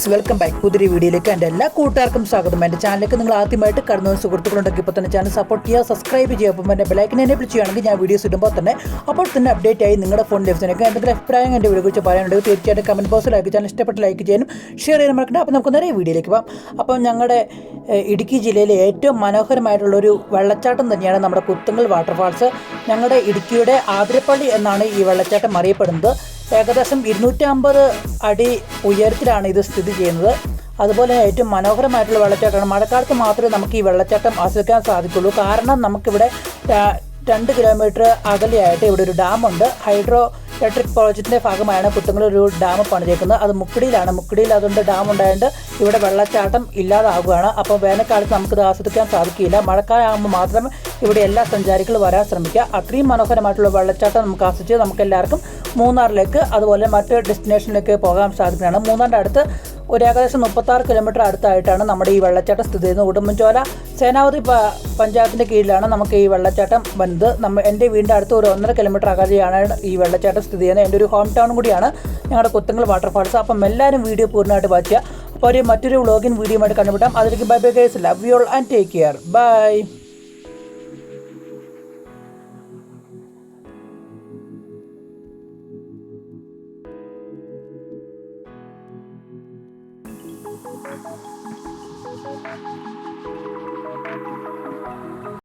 Guys, welcome back. പുതിയൊരു വീഡിയോയിലേക്ക് എൻ്റെ എല്ലാ കൂട്ടുകാർക്കും സ്വാഗതം. എൻ്റെ ചാനലിലേക്ക് നിങ്ങൾ ആദ്യമായിട്ട് കടന്നു സുഹൃത്തുക്കളുണ്ടെങ്കിൽ ഇപ്പോൾ തന്നെ ചാനൽ സപ്പോർട്ട് ചെയ്യുക, സബ്സ്ക്രൈബ് ചെയ്യുക. അപ്പം എൻ്റെ ബെലൈക്കൻ എനേബിൾ ചെയ്യുകയാണെങ്കിൽ ഞാൻ വീഡിയോസ് ഇടുമ്പോൾ തന്നെ അപ്പോൾ തന്നെ അപ്ഡേറ്റ് ആയി നിങ്ങളുടെ ഫോൺ ലഭിച്ചതിനൊക്കെ എന്തെങ്കിലും അഭിപ്രായം എൻ്റെ വീഡിയോ കുറിച്ച് പറയാനുണ്ടെങ്കിൽ തീർച്ചയായിട്ടും കമൻറ്റ് ബോക്സിൽ ലൈക്ക് ചാനൽ ഇഷ്ടപ്പെട്ട് ലൈക്ക് ചെയ്യാനും ഷെയർ ചെയ്യാനും മറക്കണ്ട. അപ്പോൾ നമുക്ക് നേരെ വീഡിയോയിലേക്ക് പോകാം. അപ്പം ഞങ്ങളുടെ ഇടുക്കി ജില്ലയിലെ ഏറ്റവും മനോഹരമായിട്ടുള്ളൊരു വെള്ളച്ചാട്ടം തന്നെയാണ് നമ്മുടെ കുത്തുങ്ങൽ വാട്ടർഫാൾസ്. ഞങ്ങളുടെ ഇടുക്കിയുടെ ആതിരപ്പള്ളി എന്നാണ് ഈ വെള്ളച്ചാട്ടം അറിയപ്പെടുന്നത്. ഏകദേശം 250 അടി ഉയരത്തിലാണ് ഇത് സ്ഥിതി ചെയ്യുന്നത്. അതുപോലെ ഏറ്റവും മനോഹരമായിട്ടുള്ള വെള്ളച്ചാട്ടമാണ്. മഴക്കാലത്ത് മാത്രമേ നമുക്ക് ഈ വെള്ളച്ചാട്ടം ആസ്വദിക്കാൻ സാധിക്കുള്ളൂ. കാരണം നമുക്കിവിടെ 2 കിലോമീറ്റർ അകലെയായിട്ട് ഇവിടെ ഒരു ഡാമുണ്ട്. ഹൈഡ്രോ ഇലക്ട്രിക് പ്രോജക്റ്റിൻ്റെ ഭാഗമായാണ് കുത്തുങ്ങൽ ഒരു ഡാം പണിതേക്കുന്നത്. അത് മുക്കടിയിലാണ്. മുക്കടിയിൽ അതുകൊണ്ട് ഡാം ഉണ്ടായതുകൊണ്ട് ഇവിടെ വെള്ളച്ചാട്ടം ഇല്ലാതാവുകയാണ്. അപ്പോൾ വേനൽക്കാലത്ത് നമുക്കിത് ആസ്വദിക്കാൻ സാധിക്കില്ല. മഴക്കാലമാകുമ്പോൾ മാത്രമേ ഇവിടെ എല്ലാ സഞ്ചാരികളും വരാൻ ശ്രമിക്കുക. അത്രയും മനോഹരമായിട്ടുള്ള വെള്ളച്ചാട്ടം നമുക്ക് ആസ്വദിച്ച് നമുക്ക് എല്ലാവർക്കും മൂന്നാറിലേക്ക് അതുപോലെ മറ്റ് ഡെസ്റ്റിനേഷനിലേക്ക് പോകാൻ സാധിക്കുന്നതാണ്. മൂന്നാറിൻ്റെ അടുത്ത് ഒരു ഏകദേശം 36 കിലോമീറ്റർ അടുത്തായിട്ടാണ് നമ്മുടെ ഈ വെള്ളച്ചാട്ടം സ്ഥിതി ചെയ്യുന്നത്. ഉടുമ്പൻചോല സേനാപതി പഞ്ചായത്തിൻ്റെ കീഴിലാണ് നമുക്ക് ഈ വെള്ളച്ചാട്ടം വന്നത്. എൻ്റെ വീടിൻ്റെ അടുത്ത് ഒരു 1.5 കിലോമീറ്റർ അകലെയാണ് ഈ വെള്ളച്ചാട്ടം സ്ഥിതി ചെയ്യുന്നത്. എൻ്റെ ഒരു ഹോം ടൗണും കൂടിയാണ് ഞങ്ങളുടെ കുത്തുങ്ങൽ വാട്ടർഫാൾസ്. അപ്പം എല്ലാവരും വീഡിയോ പൂർണ്ണമായിട്ട് വായിക്കുക. അപ്പോൾ മറ്റൊരു വ്ളോഗിൻ വീഡിയോ ആയിട്ട് കണ്ടുപിട്ടാം. അതിലേക്ക് bye bye guys, love you all and take care. By.